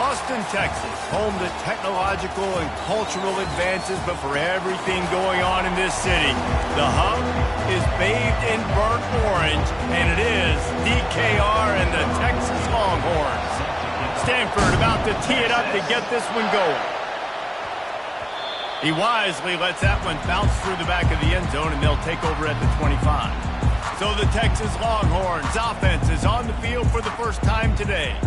Austin, Texas, home to technological and cultural advances, but for everything going on in this city, the hub is bathed in burnt orange, and it is DKR and the Texas Longhorns. Stanford about to tee it up to get this one going. He wisely lets that one bounce through the back of the end zone, and they'll take over at the 25. So the Texas Longhorns offense is on the field for the first time today.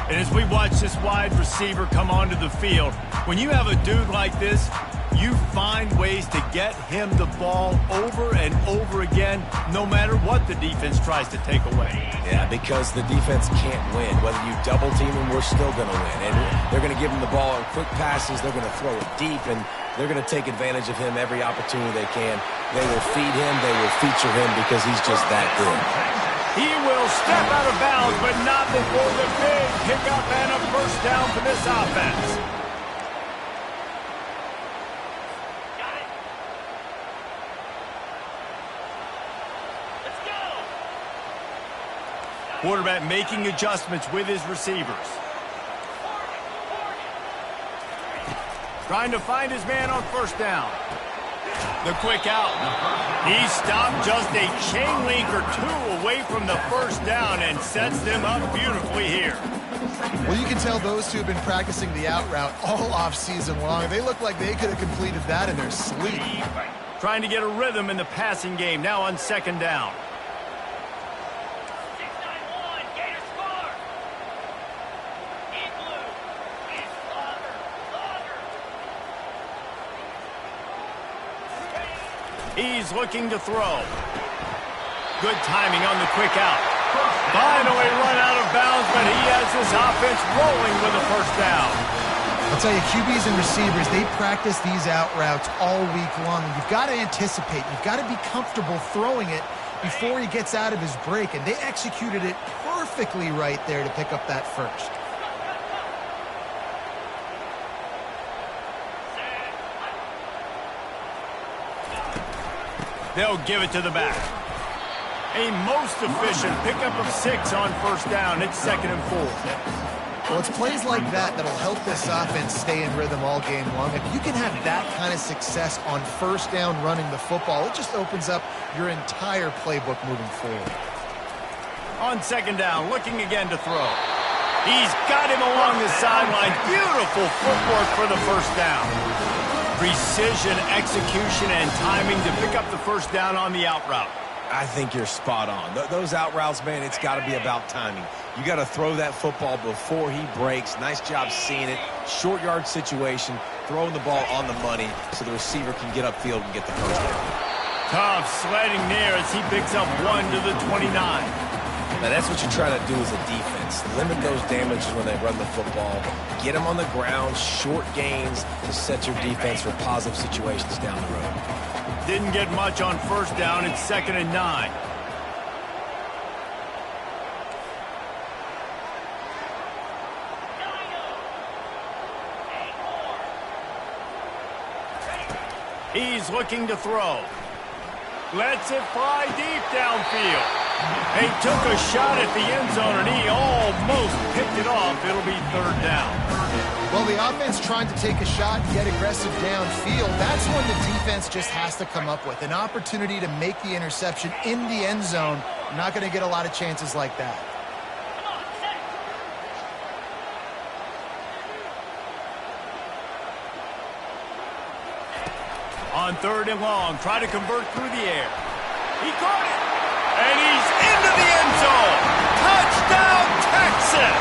And as we watch this wide receiver come onto the field, when you have a dude like this, you find ways to get him the ball over and over again, no matter what the defense tries to take away. Yeah, because the defense can't win. Whether you double team him, we're still going to win. And they're going to give him the ball in quick passes. They're going to throw it deep, and they're going to take advantage of him every opportunity they can. They will feed him. They will feature him because he's just that good. He will step out of bounds, but not before the big pickup and a first down for this offense. Let's go. Quarterback making adjustments with his receivers. Trying to find his man on first down. The quick out. He stopped just a chain link or two away from the first down and sets them up beautifully here. Well, you can tell those two have been practicing the out route all off season long. They look like they could have completed that in their sleep. Trying to get a rhythm in the passing game now on second down. He's looking to throw. Good timing on the quick out. Finally run out of bounds, but he has this offense rolling with a first down. I'll tell you, QBs and receivers, they practice these out routes all week long. And you've got to anticipate. You've got to be comfortable throwing it before he gets out of his break. And they executed it perfectly right there to pick up that first. They'll give it to the back. A most efficient pickup of 6 on first down. It's 2nd and 4. Well, it's plays like that that'll help this offense stay in rhythm all game long. If you can have that kind of success on first down running the football, it just opens up your entire playbook moving forward. On second down, looking again to throw. He's got him along the sideline. Beautiful footwork for the first down. Precision, execution, and timing to pick up the first down on the out route. I think you're spot on. Those out routes, man, it's got to be about timing. You got to throw that football before he breaks. Nice job seeing it. Short yard situation, throwing the ball on the money so the receiver can get upfield and get the first down. Tough sledding there as he picks up 1 to the 29. Now, that's what you try to do as a defense. Limit those damages when they run the football. Get them on the ground, short gains to set your defense for positive situations down the road. Didn't get much on first down. It's 2nd and 9. He's looking to throw. Lets it fly deep downfield. He took a shot at the end zone, and he almost picked it off. It'll be 3rd down. Well, the offense trying to take a shot and get aggressive downfield. That's when the defense just has to come up with an opportunity to make the interception in the end zone. You're not going to get a lot of chances like that. On 3rd and long, try to convert through the air. He caught it. And he's into the end zone. Touchdown, Texas!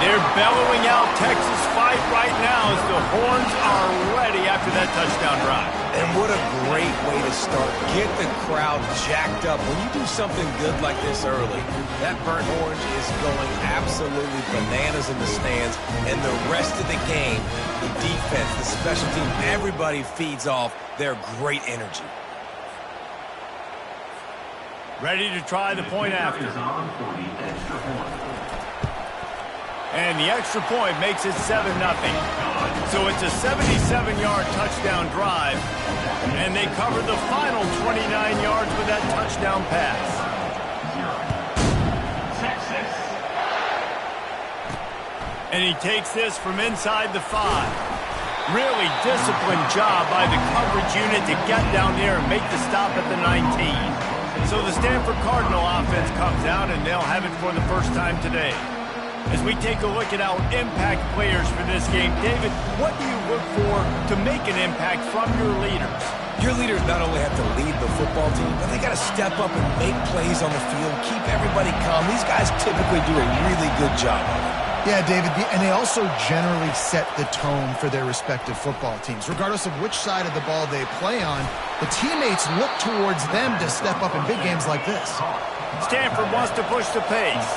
They're bellowing out Texas fight right now as the horns are ready after that touchdown drive. And what a great way to start. Get the crowd jacked up. When you do something good like this early, that burnt orange is going absolutely bananas in the stands. And the rest of the game, the defense, the special team, everybody feeds off their great energy. Ready to try the point after. And the extra point makes it 7-0. So it's a 77-yard touchdown drive. And they cover the final 29 yards with that touchdown pass. And he takes this from inside the 5. Really disciplined job by the coverage unit to get down there and make the stop at the 19. So the Stanford Cardinal offense comes out, and they'll have it for the first time today. As we take a look at our impact players for this game, David, what do you look for to make an impact from your leaders? Your leaders not only have to lead the football team, but they got to step up and make plays on the field, keep everybody calm. These guys typically do a really good job of it. Yeah, David, and they also generally set the tone for their respective football teams. Regardless of which side of the ball they play on, the teammates look towards them to step up in big games like this. Stanford wants to push the pace.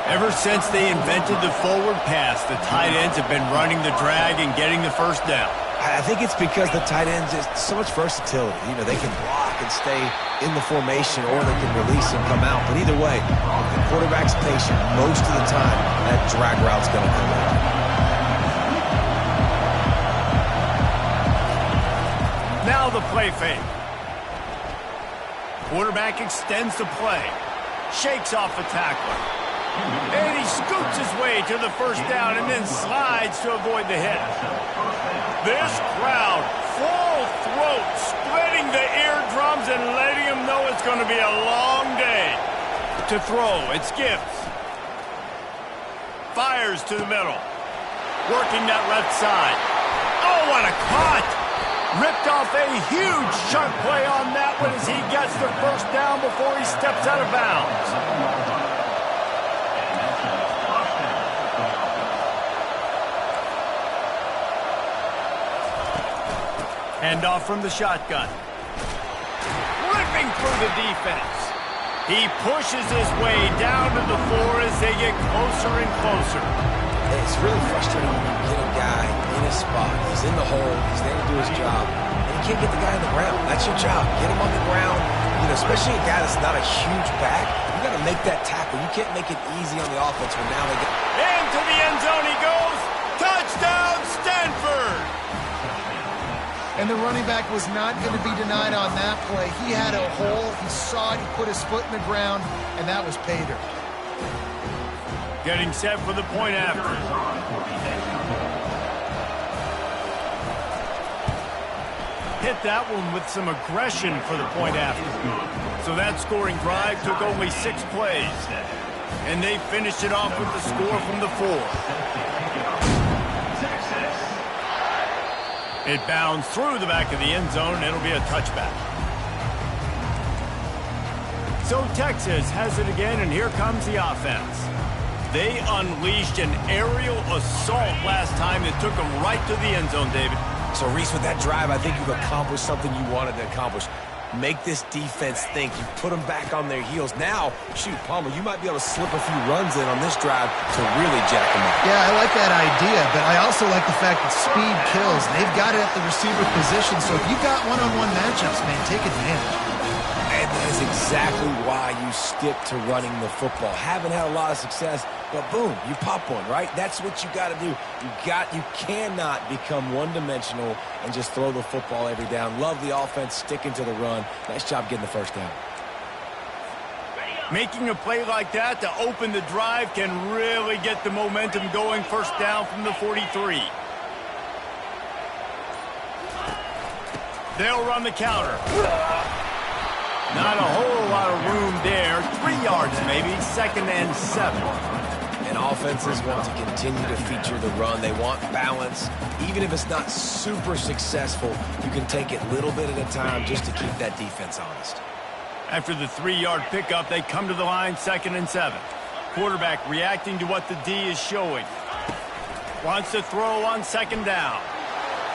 Ever since they invented the forward pass, the tight ends have been running the drag and getting the first down. I think it's because the tight ends is so much versatility. You know, they can block and stay in the formation, or they can release and come out. But either way, if the quarterback's patient, most of the time, that drag route's going to come out. Now the play fake. Quarterback extends the play. Shakes off a tackler. And he scoots his way to the first down and then slides to avoid the hit. This crowd, full throat, splitting the eardrums and letting them know it's going to be a long day. To throw, it's Gibbs. Fires to the middle. Working that left side. Oh, what a cut! Ripped off a huge chunk play on that one as he gets the first down before he steps out of bounds. Handoff from the shotgun. Ripping through the defense. He pushes his way down to the floor as they get closer and closer. It's really frustrating when you get a guy in a spot. He's in the hole. He's there to do his job. And you can't get the guy on the ground. That's your job. Get him on the ground. You know, especially a guy that's not a huge back. You got to make that tackle. You can't make it easy on the offense when now they get... Into the end zone he goes. Touchdown, Stanford! And the running back was not going to be denied on that play. He had a hole. He saw it. He put his foot in the ground, and that was pay dirt. Getting set for the point after. Hit that one with some aggression for the point after. So that scoring drive took only 6 plays. And they finished it off with the score from the 4. It bounds through the back of the end zone, and it'll be a touchback. So Texas has it again, and here comes the offense. They unleashed an aerial assault last time that took them right to the end zone, David. So, Reese, with that drive, I think you've accomplished something you wanted to accomplish. Make this defense think. You put them back on their heels. Now, shoot, Palmer, you might be able to slip a few runs in on this drive to really jack them up. Yeah, I like that idea, but I also like the fact that speed kills. They've got it at the receiver position, so if you've got one-on-one matchups, man, take advantage. And that is exactly why you stick to running the football. Haven't had a lot of success, but boom, you pop one, right? That's what you got to do. You cannot become one-dimensional and just throw the football every down. Love the offense, sticking to the run. Nice job getting the first down. Making a play like that to open the drive can really get the momentum going. First down from the 43. They'll run the counter. Not a whole lot of room there. 3 yards maybe, 2nd and 7. And offenses want to continue to feature the run. They want balance. Even if it's not super successful, you can take it little bit at a time just to keep that defense honest. After the 3-yard pickup, they come to the line, 2nd and 7. Quarterback reacting to what the D is showing. Wants to throw on 2nd down.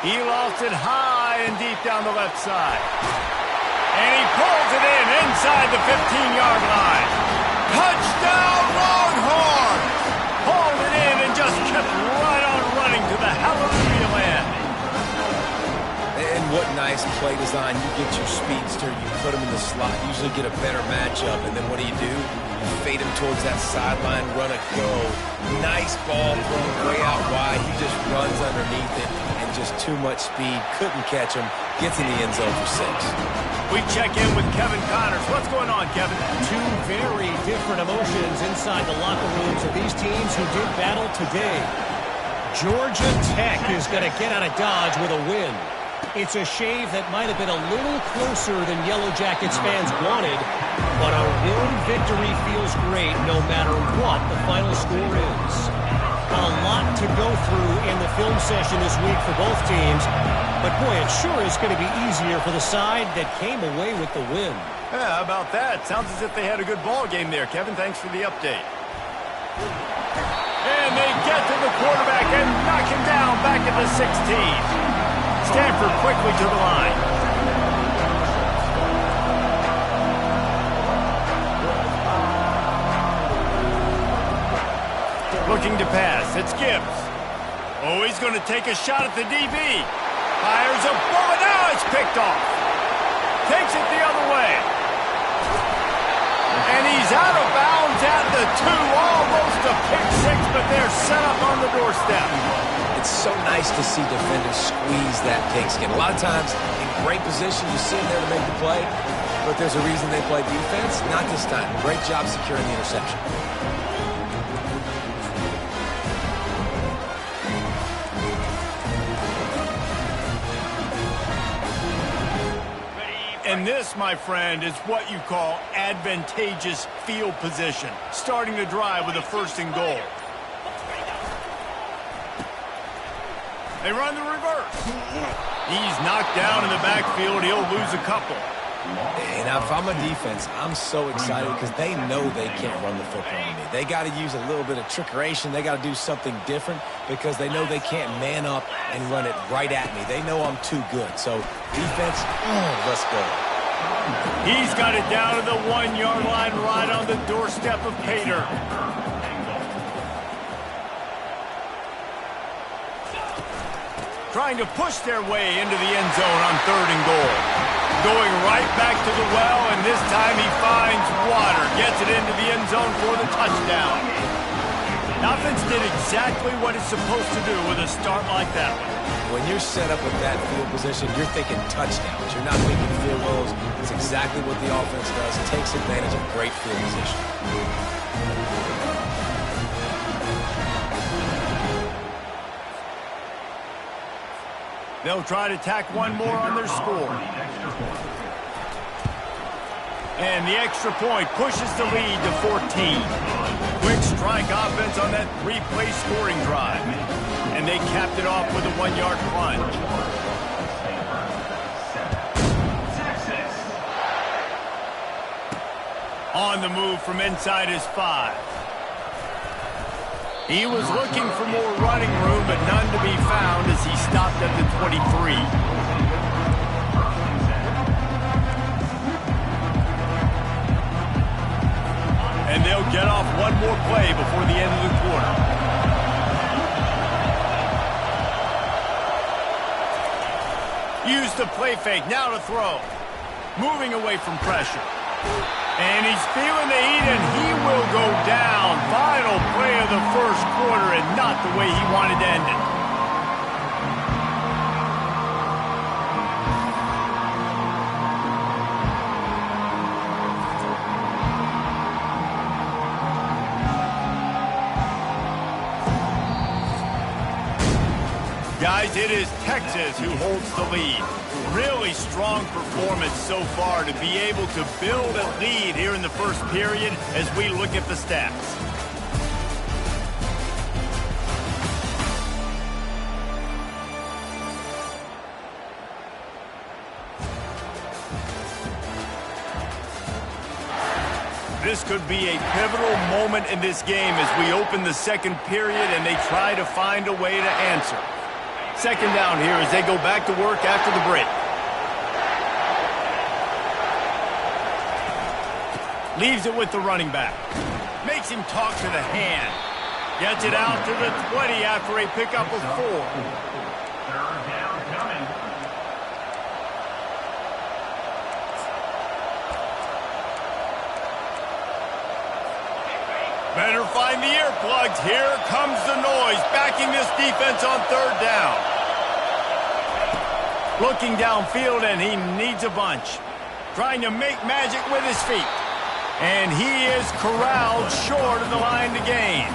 He lost it high and deep down the left side. And he pulls it in inside the 15-yard line. Touchdown, Longhorns! Hauled it in and just kept right on running to the hallelujah land. And what nice play design. You get your speedster, you put him in the slot, usually get a better matchup, and then what do? You fade him towards that sideline, run a go. Nice ball thrown way out wide. He just runs underneath it, and just too much speed. Couldn't catch him. Gets in the end zone for 6. We check in with Kevin Connors. What's going on, Kevin? 2 very different different emotions inside the locker rooms of these teams who did battle today. Georgia Tech is going to get out of Dodge with a win. It's a shave that might have been a little closer than Yellow Jackets fans wanted, but a road victory feels great no matter what the final score is. A lot to go through in the film session this week for both teams, but boy, it sure is going to be easier for the side that came away with the win. Yeah, how about that? Sounds as if they had a good ball game there, Kevin. Thanks for the update. And they get to the quarterback and knock him down back at the 16. Stanford quickly to the line. Looking to pass. It's Gibbs. Oh, he's going to take a shot at the DB. Fires a bullet. Now it's picked off. Takes it the other way. And he's out of bounds at the 2. Almost a pick six, but they're set up on the doorstep. It's so nice to see defenders squeeze that pigskin. A lot of times, in great position, you see them there to make the play, but there's a reason they play defense. Not this time. Great job securing the interception. And this, my friend, is what you call advantageous field position. Starting the drive with a 1st and goal. They run the reverse. He's knocked down in the backfield. He'll lose a couple. And if I'm a defense, I'm so excited because they know they can't run the football on me. They got to use a little bit of trickeration. They got to do something different because they know they can't man up and run it right at me. They know I'm too good. So defense, let's go. He's got it down to the 1-yard line right on the doorstep of Pater. Trying to push their way into the end zone on 3rd and goal. Going right back to the well, and this time he finds water. Gets it into the end zone for the touchdown. The offense did exactly what it's supposed to do with a start like that one. When you're set up with that field position, you're thinking touchdowns. You're not thinking field goals. It's exactly what the offense does. It takes advantage of great field position. They'll try to tack one more on their score. And the extra point pushes the lead to 14. Quick strike offense on that 3-play scoring drive. And they capped it off with a 1-yard plunge. On the move from inside his 5. He was looking for more running room, but none to be found as he stopped at the 23. And they'll get off one more play before the end of the quarter. Use the play fake, now to throw. Moving away from pressure. And he's feeling the heat, and he will go down. Final play of the 1st quarter, and not the way he wanted to end it. Guys, it is Texas who holds the lead. Really strong performance so far to be able to build a lead here in the 1st period as we look at the stats. This could be a pivotal moment in this game as we open the 2nd period and they try to find a way to answer. 2nd down here as they go back to work after the break. Leaves it with the running back. Makes him talk to the hand. Gets it out to the 20 after a pickup of 4. Better find the earplugs. Here comes the noise, backing this defense on 3rd down. Looking downfield, and he needs a bunch. Trying to make magic with his feet. And he is corralled short of the line to gain.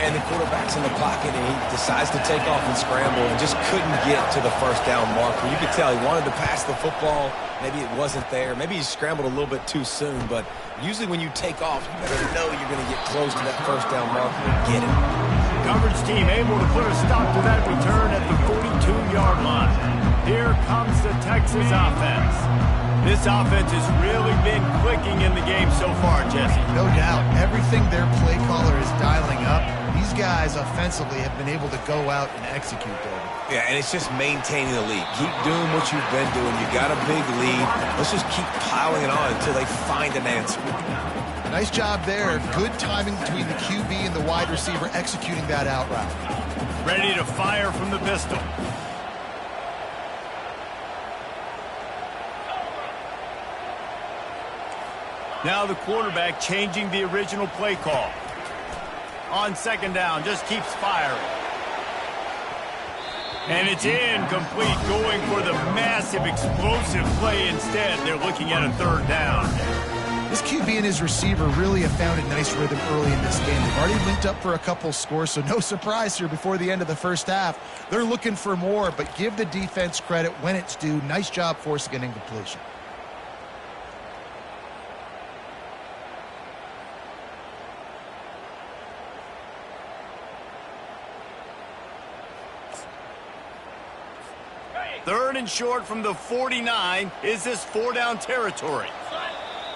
And the quarterback's in the pocket, and he decides to take off and scramble and just couldn't get to the first down marker. You could tell he wanted to pass the football. Maybe it wasn't there. Maybe he scrambled a little bit too soon. But usually when you take off, you better know you're going to get close to that first down marker and get it. Coverage team able to put a stop to that return at the 42-yard line. Here comes the Texas offense. This offense has really been clicking in the game so far, Jesse. No doubt. Everything their play caller is dialing up, these guys offensively have been able to go out and execute, David. Yeah, and it's just maintaining the lead. Keep doing what you've been doing. You got a big lead. Let's just keep piling it on until they find an answer. Nice job there. Good timing between the QB and the wide receiver executing that out route. Ready to fire from the pistol. Now the quarterback changing the original play call. On second down, just keeps firing. And it's incomplete, going for the massive explosive play instead. They're looking at a third down. This QB and his receiver really have found a nice rhythm early in this game. They've already linked up for a couple scores, so no surprise here before the end of the first half. They're looking for more, but give the defense credit when it's due. Nice job forcing an incompletion. Third and short from the 49. Is this four-down territory?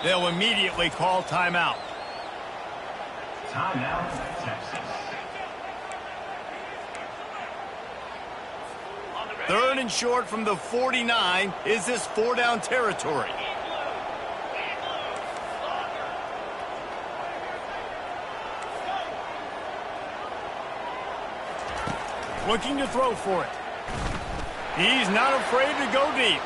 They'll immediately call timeout. Timeout, Texas. Third and short from the 49. Is this four-down territory? Looking to throw for it. He's not afraid to go deep.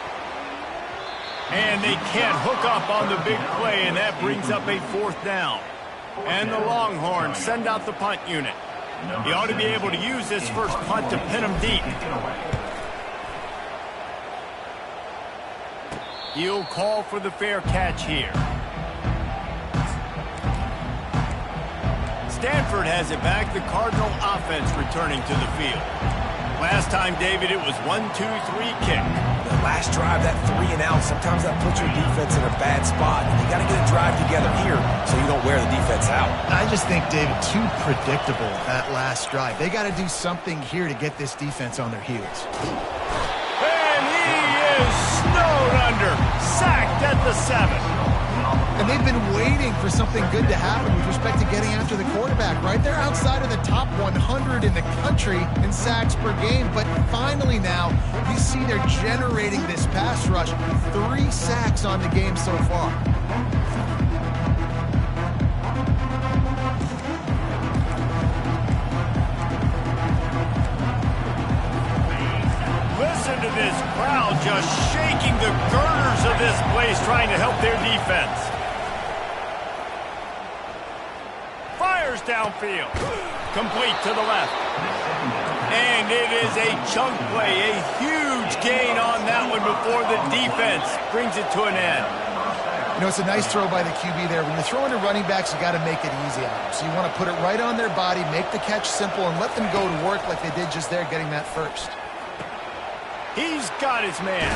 And they can't hook up on the big play, and that brings up a fourth down. And the Longhorns send out the punt unit. He ought to be able to use this first punt to pin him deep. He'll call for the fair catch here. Stanford has it back. The Cardinal offense returning to the field. Last time, David, it was 1-2-3 kick. The last drive, that 3 and out, sometimes that puts your defense in a bad spot. And you got to get a drive together here so you don't wear the defense out. I just think, David, too predictable that last drive. They got to do something here to get this defense on their heels. And he is snowed under, sacked at the 7. And they've been waiting for something good to happen with respect to getting after the quarterback, right? They're outside of the top 100 in the country in sacks per game, but finally now you see they're generating this pass rush. 3 sacks on the game so far. Listen to this crowd just shaking the girders of this place trying to help their defense. Fires downfield. Complete to the left. And it is a chunk play, a huge gain on that one before the defense brings it to an end. You know, it's a nice throw by the QB there. When you're throwing to running backs, you got to make it easy on them. So you want to put it right on their body, make the catch simple, and let them go to work like they did just there, getting that first. He's got his man.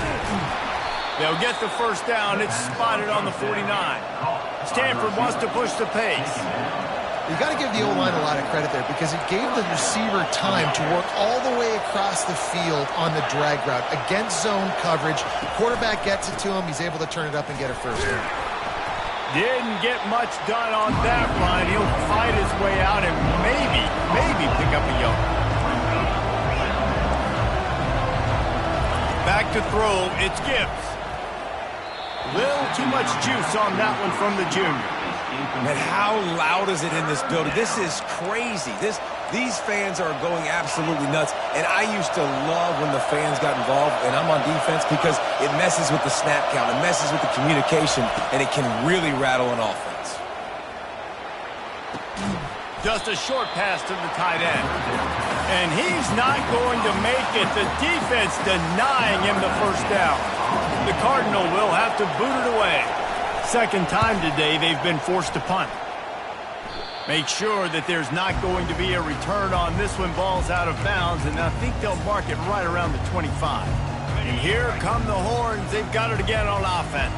They'll get the first down. It's spotted on the 49. Stanford wants to push the pace. You got to give the O-line a lot of credit there because it gave the receiver time to work all the way across the field on the drag route against zone coverage. Quarterback gets it to him. He's able to turn it up and get a first down. Didn't get much done on that run. He'll fight his way out and maybe pick up a yard. Back to throw. It's Gibbs. Little too much juice on that one from the junior. And how loud is it in this building? This is crazy. These fans are going absolutely nuts. And I used to love when the fans got involved, and I'm on defense, because it messes with the snap count. It messes with the communication, and it can really rattle an offense. Just a short pass to the tight end. And he's not going to make it. The defense denying him the first down. The Cardinal will have to boot it away. Second time today they've been forced to punt. Make sure that there's not going to be a return on this when ball's out of bounds, and I think they'll mark it right around the 25. And here come the horns. They've got it again on offense.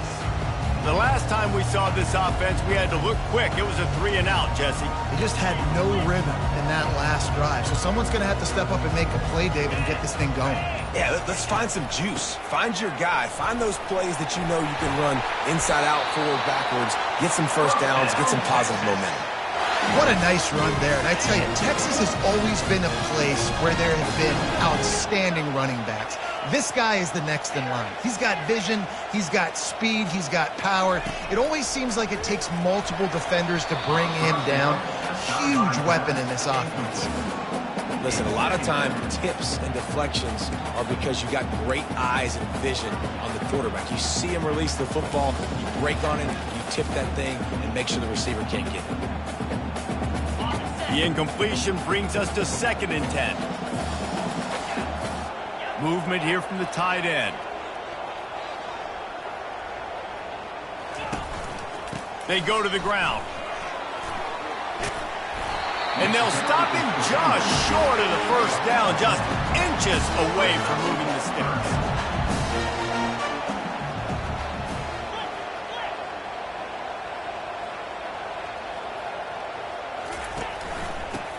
The last time we saw this offense, we had to look quick. It was a 3-and-out, Jesse. They just had no rhythm in that last drive. So someone's going to have to step up and make a play, David, and get this thing going. Yeah, let's find some juice. Find your guy. Find those plays that you know you can run inside out, forward, backwards, get some first downs, get some positive momentum. What a nice run there. And I tell you, Texas has always been a place where there have been outstanding running backs. This guy is the next in line. He's got vision, he's got speed, he's got power. It always seems like it takes multiple defenders to bring him down. Huge weapon in this offense. Listen, a lot of time, tips and deflections are because you got great eyes and vision on the quarterback. You see him release the football, you break on it, you tip that thing, and make sure the receiver can't get it. The incompletion brings us to 2nd and 10. Movement here from the tight end. They go to the ground. And they'll stop him just short of the first down, just inches away from moving the sticks.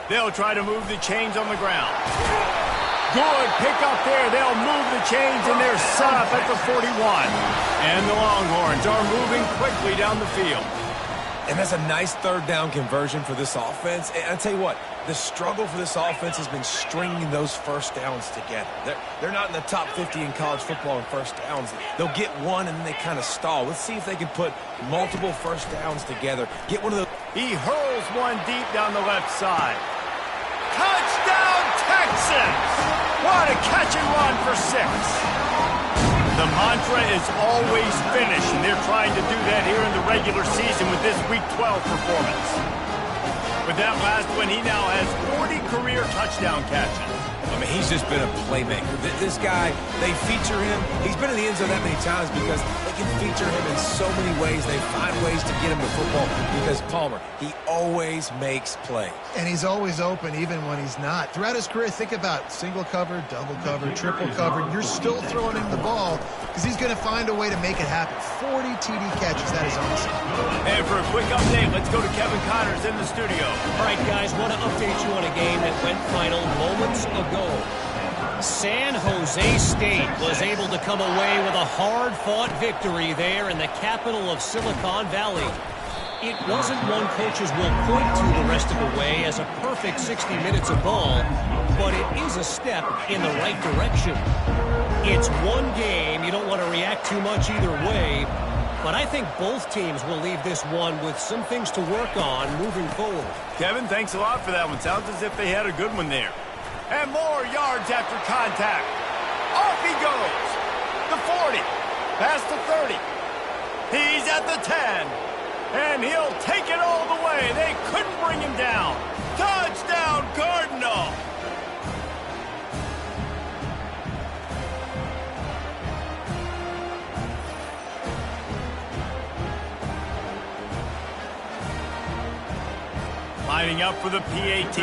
They'll try to move the chains on the ground. Good pick up there. They'll move the chains, and they're set up at the 41. And the Longhorns are moving quickly down the field. And that's a nice 3rd down conversion for this offense. And I tell you what, the struggle for this offense has been stringing those first downs together. They're not in the top 50 in college football in first downs. They'll get one, and then they kind of stall. Let's see if they can put multiple first downs together. Get one of those. He hurls one deep down the left side. Touchdown, Texans! What a catch and run for 6. The mantra is always finish, and they're trying to do that here in the regular season with this Week 12 performance. With that last one, he now has 40 career touchdown catches. I mean, he's just been a playmaker. This guy, they feature him. He's been in the end zone that many times because they can feature him in so many ways. They find ways to get him the football because Palmer, he always makes plays. And he's always open even when he's not. Throughout his career, think about single cover, double cover, triple cover. You're still throwing him the ball because he's going to find a way to make it happen. 40 TD catches, that is awesome. And for a quick update, let's go to Kevin Connors in the studio. All right, guys, want to update you on a game that went final moments ago. San Jose State was able to come away with a hard-fought victory there in the capital of Silicon Valley. It wasn't one coaches will point to the rest of the way as a perfect 60 minutes of ball, but it is a step in the right direction. It's one game. You don't want to react too much either way, but I think both teams will leave this one with some things to work on moving forward. Kevin, thanks a lot for that one. Sounds as if they had a good one there. And more yards after contact. Off he goes. The 40. Past the 30. He's at the 10. And he'll take it all the way. They couldn't bring him down. Touchdown, Cardinal. Lining up for the PAT.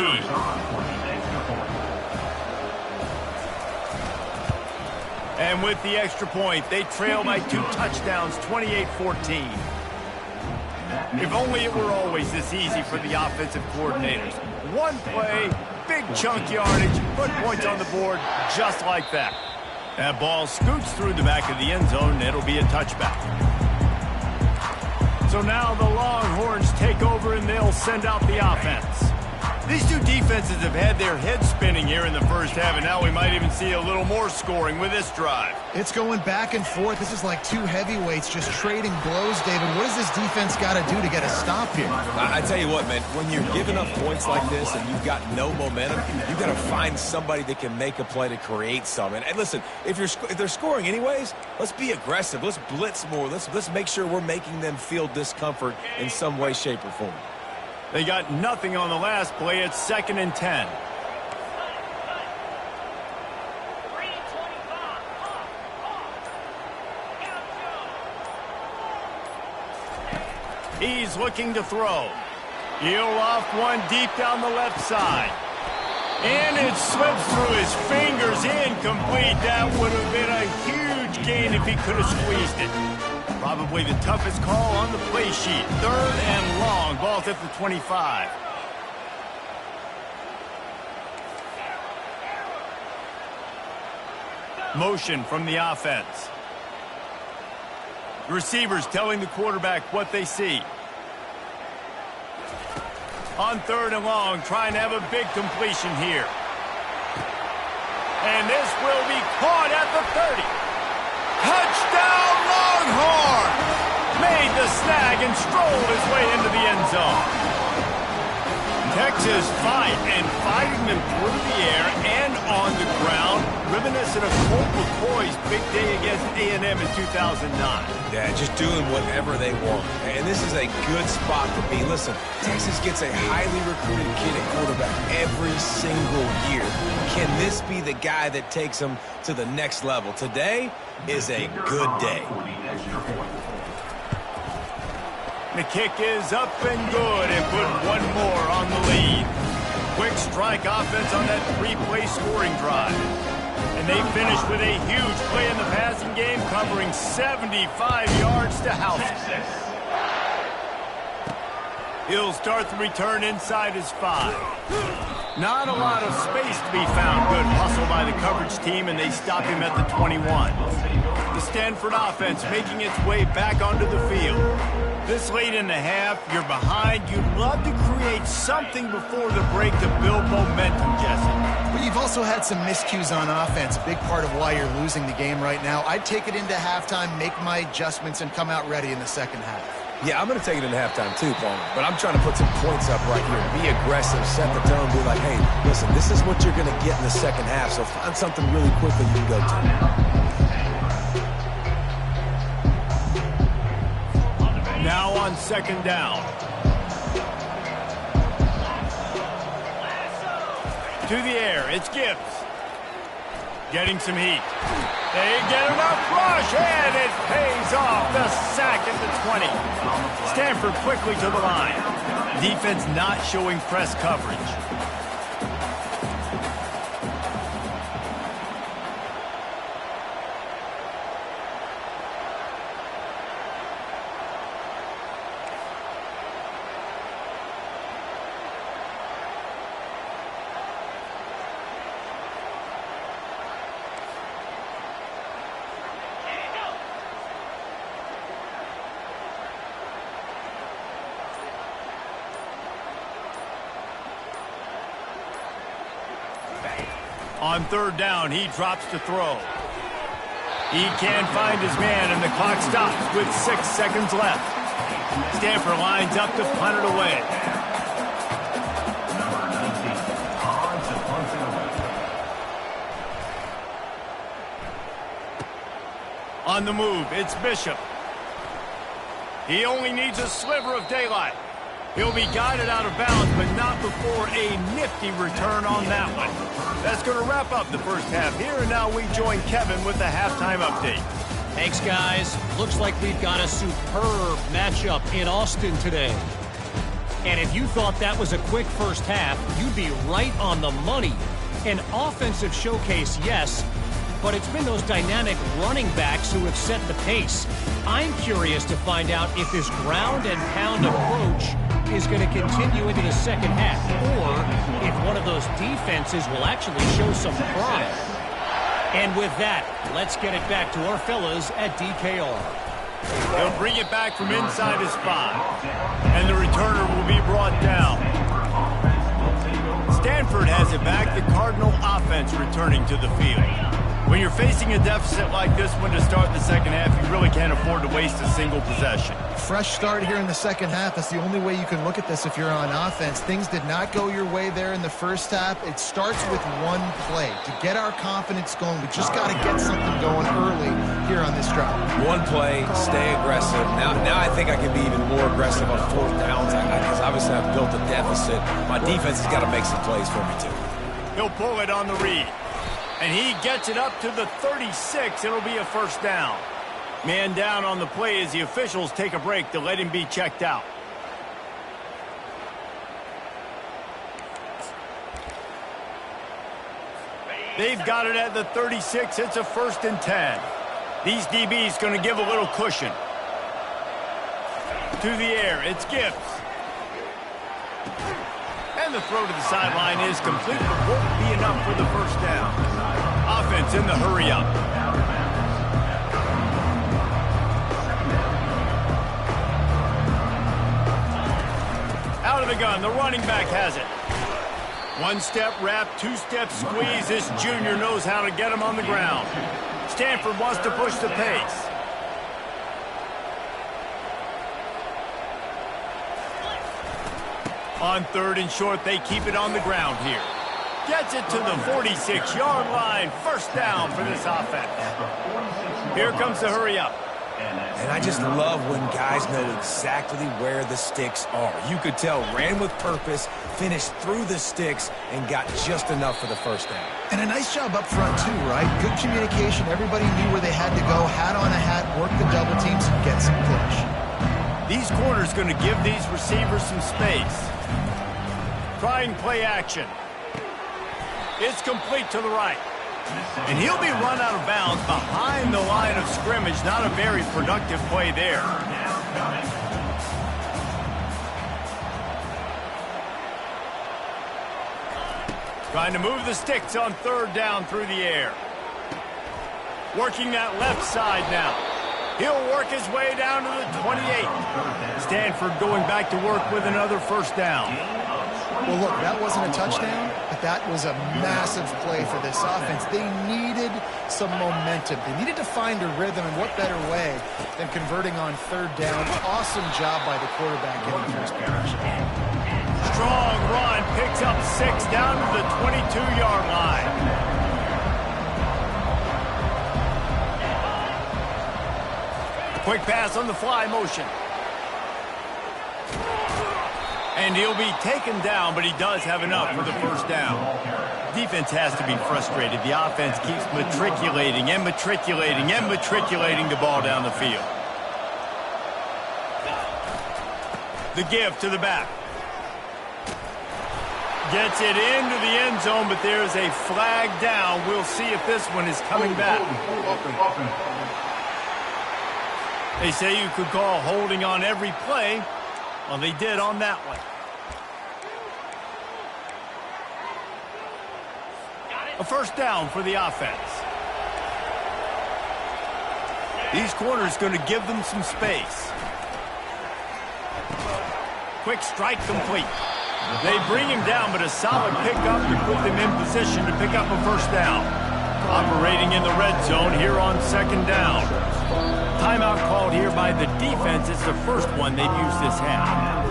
And with the extra point, they trail by 2 touchdowns, 28-14. If only it were always this easy for the offensive coordinators. One play, big chunk yardage, put points on the board just like that. That ball scoots through the back of the end zone, and it'll be a touchback. So now the Longhorns take over, and they'll send out the offense. These two defenses have had their heads spinning here in the first half, and now we might even see a little more scoring with this drive. It's going back and forth. This is like two heavyweights just trading blows, David. What does this defense got to do to get a stop here? I tell you what, man, when you're giving up points like this and you've got no momentum, you've got to find somebody that can make a play to create some. And listen, if they're scoring anyways, let's be aggressive. Let's blitz more. Let's make sure we're making them feel discomfort in some way, shape, or form. They got nothing on the last play. It's 2nd and 10. He's looking to throw. He'll off one deep down the left side. And it slips through his fingers, incomplete. That would have been a huge gain if he could have squeezed it. Probably the toughest call on the play sheet. 3rd and long, ball's at the 25. Motion from the offense. The receivers telling the quarterback what they see. On 3rd and long, trying to have a big completion here. And this will be caught at the 30. Touchdown, Longhorns! Made the snag and strolled his way into the end zone. Texas fighting them through the air and on the ground, reminiscent of Colt McCoy's big day against A&M in 2009. Yeah, just doing whatever they want. And this is a good spot to be. Listen, Texas gets a highly recruited kid at quarterback every single year. Can this be the guy that takes them to the next level? Today is a good day. The kick is up and good and put one more on the lead. Quick strike offense on that 3-play scoring drive. And they finish with a huge play in the passing game, covering 75 yards to house it. He'll start the return inside his 5. Not a lot of space to be found. Good hustle by the coverage team, and they stop him at the 21. The Stanford offense making its way back onto the field. This late in the half, you're behind. You'd love to create something before the break to build momentum, Jesse. But you've also had some miscues on offense, a big part of why you're losing the game right now. I'd take it into halftime, make my adjustments, and come out ready in the second half. Yeah, I'm going to take it into halftime too, Paul. But I'm trying to put some points up right here. Be aggressive, set the tone, be like, hey, listen, this is what you're going to get in the second half, so find something really quickly you can go to. Now on 2nd down. To the air, it's Gibbs. Getting some heat. They get enough rush, and it pays off. The sack at the 20. Stanford quickly to the line. Defense not showing press coverage. On 3rd down, he drops to throw. He can't find his man, and the clock stops with 6 seconds left. Stanford lines up to punt it away. On the move, it's Bishop. He only needs a sliver of daylight. He'll be guided out of bounds, but not before a nifty return on that one. That's going to wrap up the first half here, and now we join Kevin with the halftime update. Thanks, guys. Looks like we've got a superb matchup in Austin today. And if you thought that was a quick first half, you'd be right on the money. An offensive showcase, yes, but it's been those dynamic running backs who have set the pace. I'm curious to find out if this ground and pound approach is going to continue into the second half, or if one of those defenses will actually show some pride. And with that, let's get it back to our fellas at DKR. He'll bring it back from inside his 5, and the returner will be brought down. Stanford has it back, the Cardinal offense returning to the field. When you're facing a deficit like this one to start the second half, you really can't afford to waste a single possession. Fresh start here in the second half. That's the only way you can look at this if you're on offense. Things did not go your way there in the first half. It starts with one play. To get our confidence going, we just got to get something going early here on this drive. One play, stay aggressive. Now I think I can be even more aggressive on 4th downs because obviously I've built a deficit. My defense has got to make some plays for me too. He'll pull it on the read. And he gets it up to the 36. It'll be a first down. Man down on the play as the officials take a break to let him be checked out. They've got it at the 36. It's a 1st and 10. These DBs going to give a little cushion. To the air, it's Gibbs. And the throw to the sideline is complete, but won't be enough for the 1st down. Offense in the hurry-up. Out of the gun, the running back has it. 1-step wrap, 2-step squeeze. This junior knows how to get him on the ground. Stanford wants to push the pace. On 3rd and short, they keep it on the ground here. Gets it to the 46-yard line. 1st down for this offense. Here comes the hurry-up. And I just love when guys know exactly where the sticks are. You could tell, ran with purpose, finished through the sticks, and got just enough for the 1st down. And a nice job up front, too, right? Good communication. Everybody knew where they had to go. Hat on a hat, work the double teams, and get some push. These corners going to give these receivers some space. Trying play action. It's complete to the right. And he'll be run out of bounds behind the line of scrimmage. Not a very productive play there. Trying to move the sticks on 3rd down through the air. Working that left side now. He'll work his way down to the 28. Stanford going back to work with another 1st down. Well, look, that wasn't a touchdown, but that was a massive play for this offense. They needed some momentum. They needed to find a rhythm, and what better way than converting on 3rd down. Awesome job by the quarterback getting first progression. Strong run, picks up 6 down to the 22-yard line. Quick pass on the fly motion. And he'll be taken down, but he does have enough for the 1st down. Defense has to be frustrated. The offense keeps matriculating and matriculating and matriculating the ball down the field. The give to the back. Gets it into the end zone, but there's a flag down. We'll see if this one is coming back. They say you could call holding on every play. Well, they did on that one. A 1st down for the offense. These corners going to give them some space. Quick strike complete. They bring him down, but a solid pickup to put them in position to pick up a 1st down. Operating in the red zone here on 2nd down. Timeout called here by the defense. It's the first one they've used this half.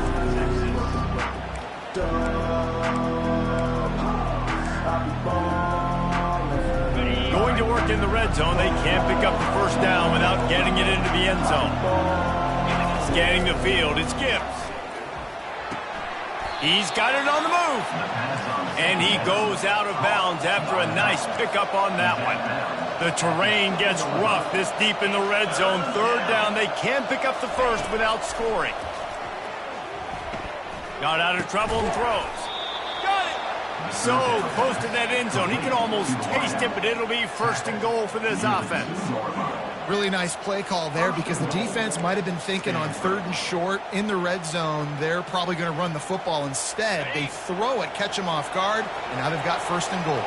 Going to work in the red zone. They can't pick up the 1st down without getting it into the end zone. Scanning the field, it's Gibbs. He's got it on the move. And he goes out of bounds after a nice pickup on that one. The terrain gets rough this deep in the red zone. 3rd down. They can't pick up the 1st without scoring. Got out of trouble and throws. Got it. So close to that end zone. He can almost taste it, but it'll be 1st and goal for this offense. Really nice play call there because the defense might have been thinking on 3rd and short in the red zone. They're probably going to run the football. Instead, they throw it, catch him off guard, and now they've got 1st and goal.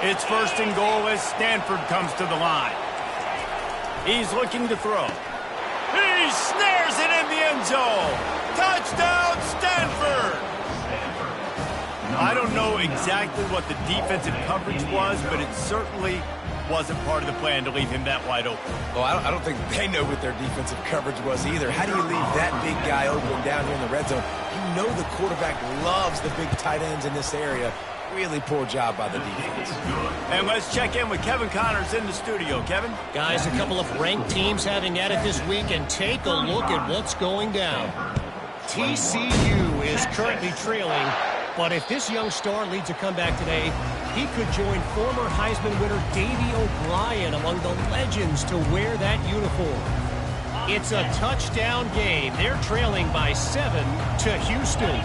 It's 1st and goal as Stanford comes to the line. He's looking to throw. He snares it in the end zone. Touchdown, Stanford! I don't know exactly what the defensive coverage was, but it certainly wasn't part of the plan to leave him that wide open. Well, I don't think they know what their defensive coverage was either. How do you leave that big guy open down here in the red zone? You know the quarterback loves the big tight ends in this area. Really poor job by the defense. And let's check in with Kevin Connors in the studio. Kevin? Guys, a couple of ranked teams having at it this week, and take a look at what's going down. TCU is currently trailing But if this young star leads a comeback today, he could join former Heisman winner Davey O'Brien among the legends to wear that uniform. It's a touchdown game. They're trailing by 7 to Houston.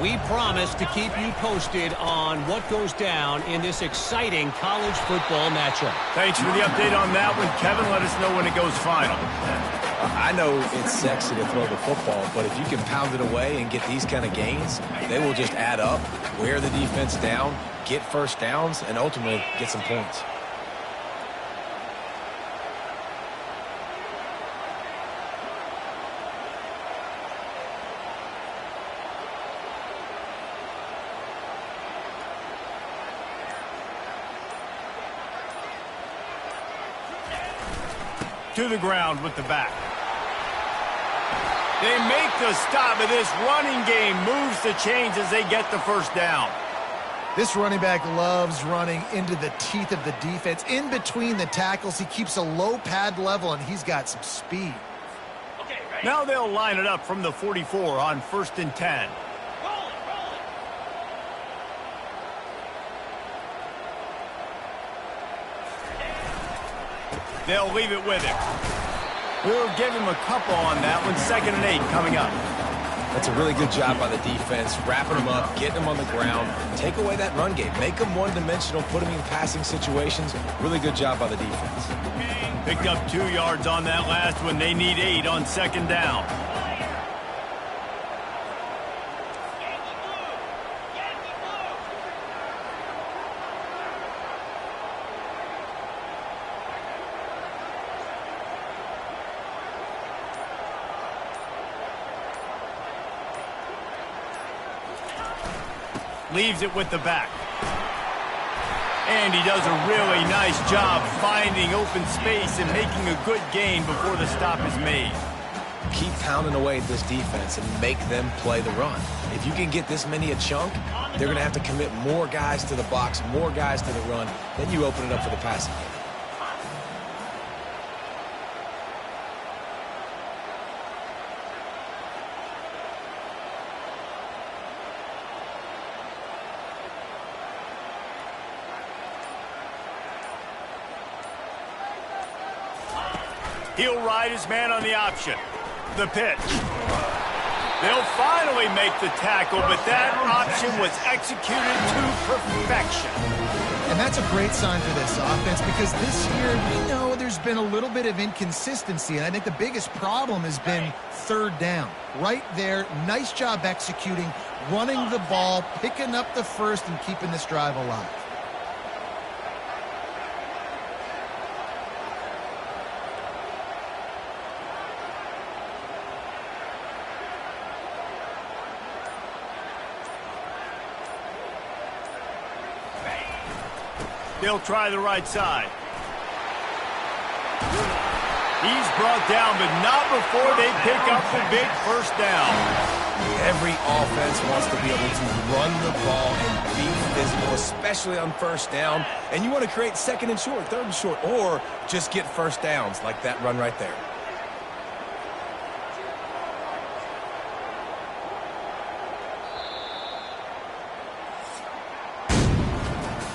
We promise to keep you posted on what goes down in this exciting college football matchup. Thanks for the update on that one, Kevin. Let us know when it goes final. I know it's sexy to throw the football, but if you can pound it away and get these kind of gains, they will just add up, wear the defense down, get first downs, and ultimately get some points. To the ground with the back. They make the stop, and this running game moves the chains as they get the first down. This running back loves running into the teeth of the defense. In between the tackles, he keeps a low pad level, and he's got some speed. Okay, ready? Now they'll line it up from the 44 on 1st and 10. Roll it. They'll leave it with him. We'll give him a couple on that one. 2nd and 8 coming up. That's a really good job by the defense, wrapping them up, getting them on the ground, take away that run game, make them one-dimensional, put them in passing situations. Really good job by the defense. Picked up 2 yards on that last one. They need 8 on 2nd down. Leaves it with the back. And he does a really nice job finding open space and making a good gain before the stop is made. Keep pounding away at this defense and make them play the run. If you can get this many a chunk, they're going to have to commit more guys to the box, more guys to the run. Then you open it up for the passing game. He'll ride his man on the option. The pitch. They'll finally make the tackle, but that option was executed to perfection. And that's a great sign for this offense because this year we know there's been a little bit of inconsistency, and I think the biggest problem has been 3rd down. Right there, nice job executing, running the ball, picking up the first, and keeping this drive alive. They'll try the right side. He's brought down, but not before they pick up the big first down. Every offense wants to be able to run the ball and be physical, especially on 1st down. And you want to create 2nd and short, 3rd and short, or just get first downs like that run right there.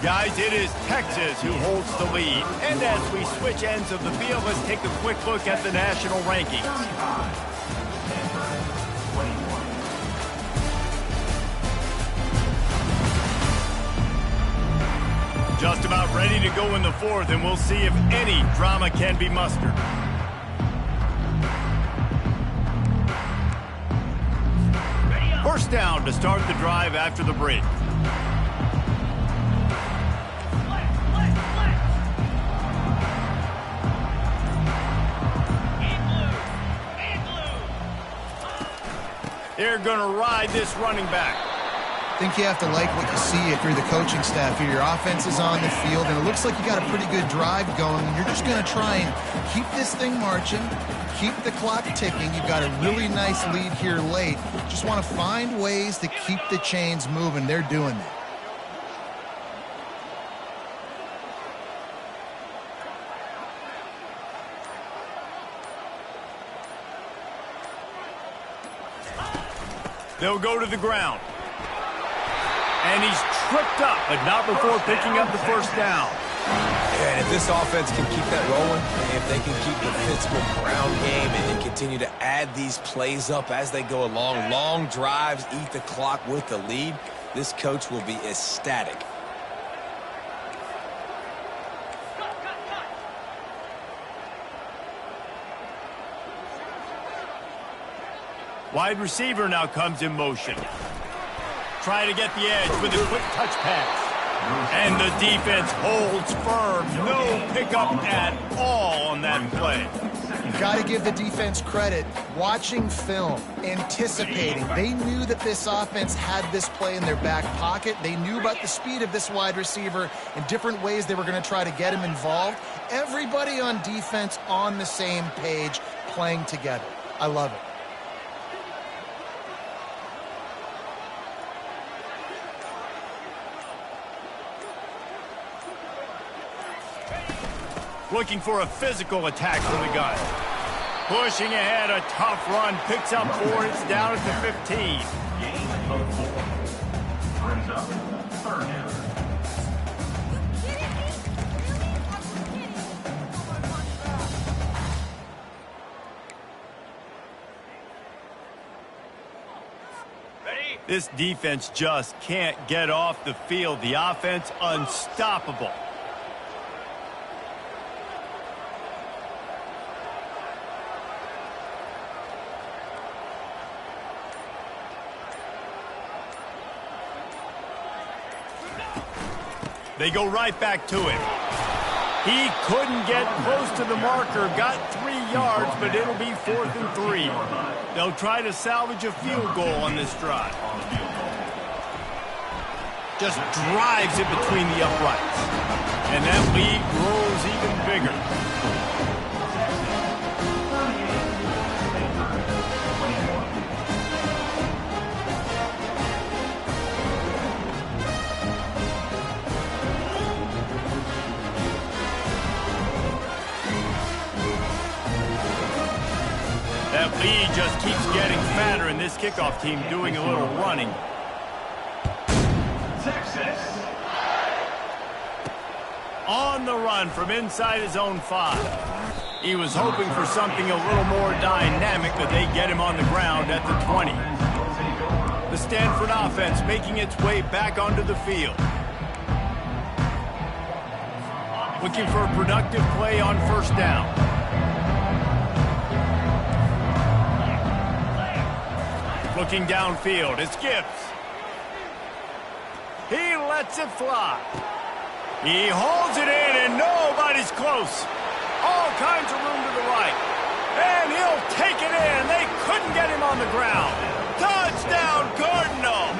Guys, it is Texas who holds the lead. And as we switch ends of the field, let's take a quick look at the national rankings. Just about ready to go in the 4th, and we'll see if any drama can be mustered. First down to start the drive after the break. They're going to ride this running back. I think you have to like what you see if you're the coaching staff here. Your offense is on the field, and it looks like you got a pretty good drive going. And you're just going to try and keep this thing marching, keep the clock ticking. You've got a really nice lead here late. Just want to find ways to keep the chains moving. They're doing that. They'll go to the ground. And he's tripped up, but not before picking up the first down. And if this offense can keep that rolling, if they can keep the physical ground game and continue to add these plays up as they go along, long drives, eat the clock with the lead, this coach will be ecstatic. Wide receiver now comes in motion. Trying to get the edge with a quick touch pass. And the defense holds firm. No pickup at all on that play. You've got to give the defense credit. Watching film, anticipating. They knew that this offense had this play in their back pocket. They knew about the speed of this wide receiver and different ways they were going to try to get him involved. Everybody on defense on the same page, playing together. I love it. Looking for a physical attack from the gun. Pushing ahead, a tough run. Picks up 4. It's down at the 15. Gain of 4. Brings up third down. This defense just can't get off the field. The offense unstoppable. They go right back to him. He couldn't get close to the marker. Got 3 yards, but it'll be 4th and 3. They'll try to salvage a field goal on this drive. Just drives it between the uprights. And that lead grows even bigger. That lead just keeps getting fatter, and this kickoff team doing a little running. Texas. On the run from inside his own 5. He was hoping for something a little more dynamic, but they get him on the ground at the 20. The Stanford offense making its way back onto the field. Looking for a productive play on first down. Looking downfield, it's Gibbs. He lets it fly. He holds it in, and nobody's close. All kinds of room to the right. And he'll take it in. They couldn't get him on the ground. Touchdown, Cardinal.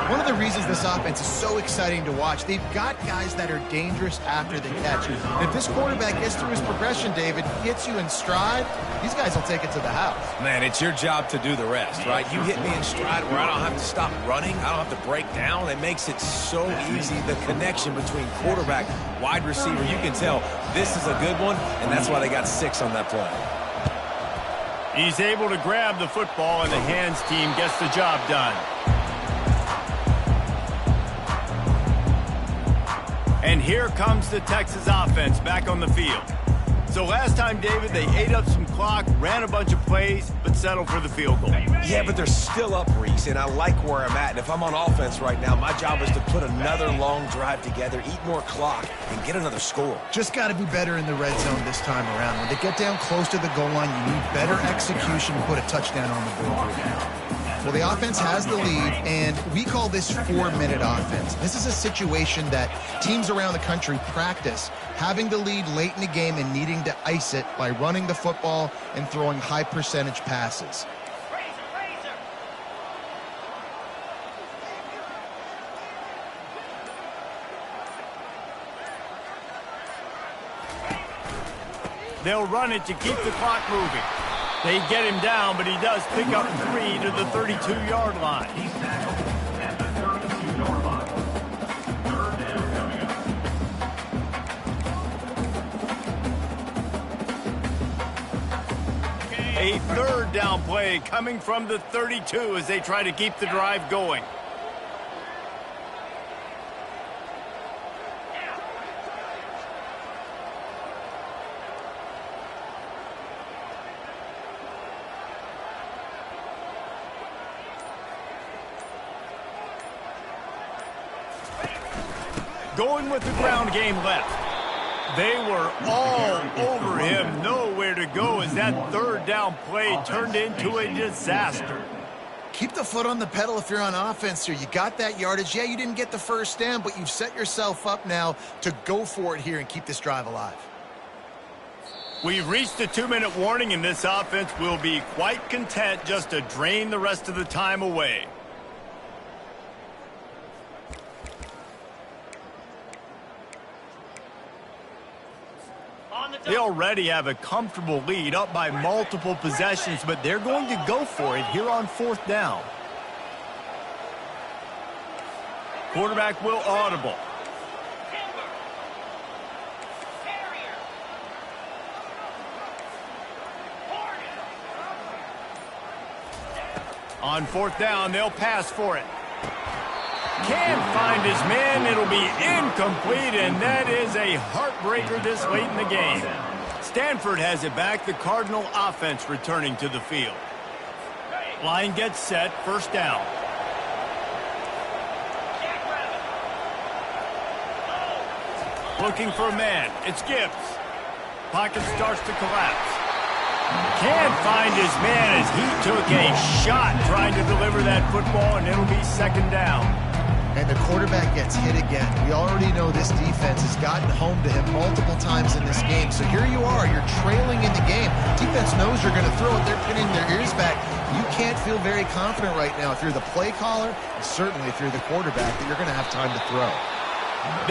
One of the reasons this offense is so exciting to watch, they've got guys that are dangerous after the catch. And if this quarterback gets through his progression, David, gets you in stride, these guys will take it to the house. Man, it's your job to do the rest, right? You hit me in stride where I don't have to stop running. I don't have to break down. It makes it so easy. The connection between quarterback, wide receiver, you can tell this is a good one, and that's why they got 6 on that play. He's able to grab the football, and the hands team gets the job done. And here comes the Texas offense back on the field. So last time, David, they ate up some clock, ran a bunch of plays, but settled for the field goal. Yeah, but they're still up, Reese, and I like where I'm at. And if I'm on offense right now, my job is to put another long drive together, eat more clock, and get another score. Just got to be better in the red zone this time around. When they get down close to the goal line, you need better execution to put a touchdown on the board. Well, the offense has the lead, and we call this 4-minute offense. This is a situation that teams around the country practice, having the lead late in the game and needing to ice it by running the football and throwing high-percentage passes. They'll run it to keep the clock moving. They get him down, but he does pick up 3 to the 32-yard line. He's tackled at the 32-yard line. Third down coming up. A third down play coming from the 32 as they try to keep the drive going. going with the ground game left. They were all over him, nowhere to go as that third down play turned into a disaster. Keep the foot on the pedal if you're on offense here. You got that yardage. Yeah, you didn't get the first down, but you've set yourself up now to go for it here and keep this drive alive. We've reached the 2-minute warning, and this offense will be quite content just to drain the rest of the time away. They already have a comfortable lead, up by multiple possessions, but they're going to go for it here on 4th down. Quarterback will audible. On 4th down, they'll pass for it. Can't find his man. It'll be incomplete, and that is a heartbreaker this late in the game. Stanford has it back. The Cardinal offense returning to the field. Line gets set. 1st down. Looking for a man. It's Gibbs. Pocket starts to collapse. Can't find his man as he took a shot trying to deliver that football, and it'll be 2nd down. And the quarterback gets hit again. We already know this defense has gotten home to him multiple times in this game. So here you are, you're trailing in the game. Defense knows you're going to throw it. They're pinning their ears back. You can't feel very confident right now if you're the play caller, and certainly if you're the quarterback, that you're going to have time to throw.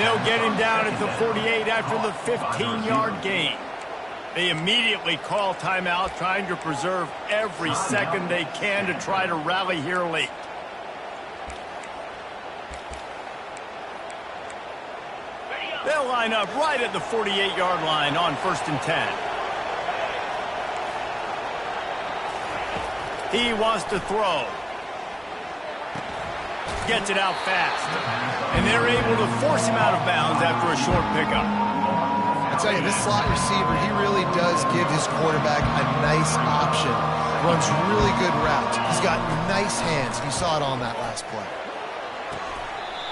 They'll get him down at the 48 after the 15-yard gain. They immediately call timeout, trying to preserve every second they can to try to rally here late. They'll line up right at the 48-yard line on 1st and 10. He wants to throw. Gets it out fast. And they're able to force him out of bounds after a short pickup. I tell you, this slot receiver, he really does give his quarterback a nice option. Runs really good routes. He's got nice hands. You saw it on that last play.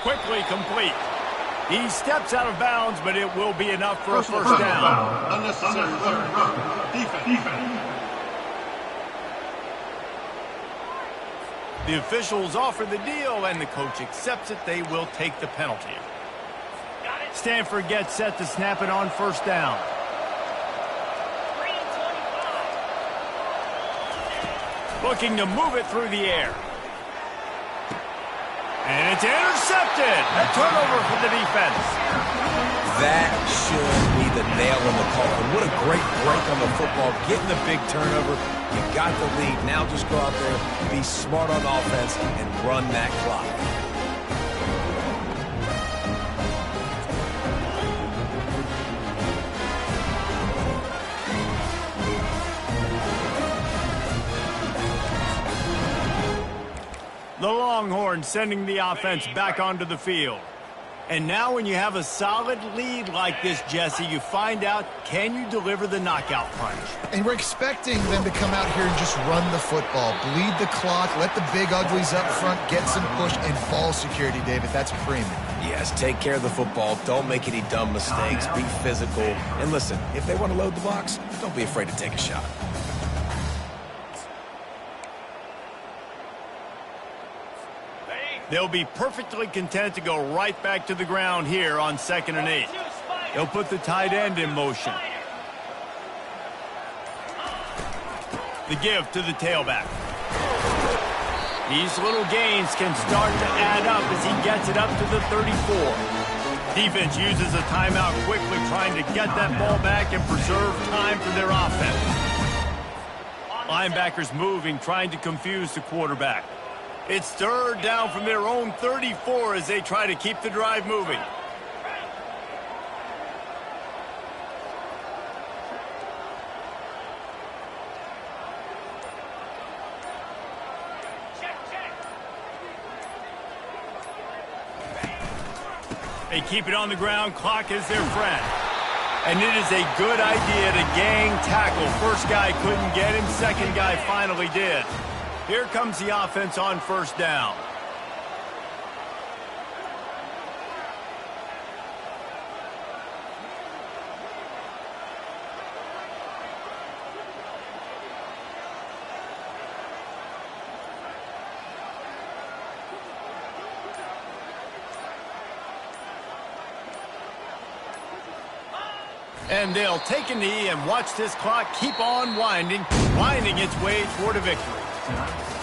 Quickly complete. He steps out of bounds, but it will be enough for a 1st down. Unnecessary defense. The officials offer the deal, and the coach accepts it. They will take the penalty. Stanford gets set to snap it on 1st down. Looking to move it through the air. And it's intercepted. A turnover for the defense. That should be the nail in the coffin. What a great break on the football. Getting the big turnover. You got the lead. Now just go out there, be smart on offense, and run that clock. The Longhorns sending the offense back onto the field. And now when you have a solid lead like this, Jesse, you find out, can you deliver the knockout punch? And we're expecting them to come out here and just run the football, bleed the clock, let the big uglies up front get some push and ball security, David. That's premium. Yes, take care of the football. Don't make any dumb mistakes. Be physical. And listen, if they want to load the box, don't be afraid to take a shot. They'll be perfectly content to go right back to the ground here on 2nd and 8. They'll put the tight end in motion. The give to the tailback. These little gains can start to add up as he gets it up to the 34. Defense uses a timeout quickly, trying to get that ball back and preserve time for their offense. Linebackers moving, trying to confuse the quarterback. It's 3rd down from their own 34 as they try to keep the drive moving. They keep it on the ground. Clock is their friend. And it is a good idea to gang tackle. First guy couldn't get him. Second guy finally did. Here comes the offense on 1st down. And they'll take a knee and watch this clock keep on winding its way toward a victory.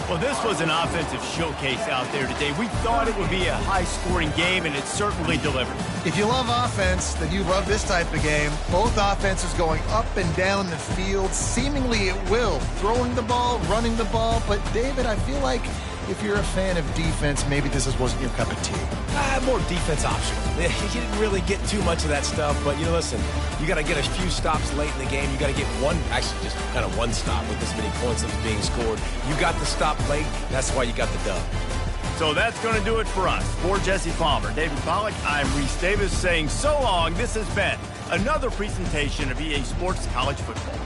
Well, this was an offensive showcase out there today. We thought it would be a high-scoring game, and it certainly delivered. If you love offense, then you love this type of game. Both offenses going up and down the field, seemingly at will, throwing the ball, running the ball. But, David, I feel like if you're a fan of defense, maybe this wasn't your cup of tea. More defense optional. You didn't really get too much of that stuff, but, listen, you got to get a few stops late in the game. You got to get just kind of one stop with this many points that was being scored. You got the stop late. That's why you got the dub. So that's going to do it for us. For Jesse Palmer, David Pollack, I'm Reese Davis saying so long. This has been another presentation of EA Sports College Football.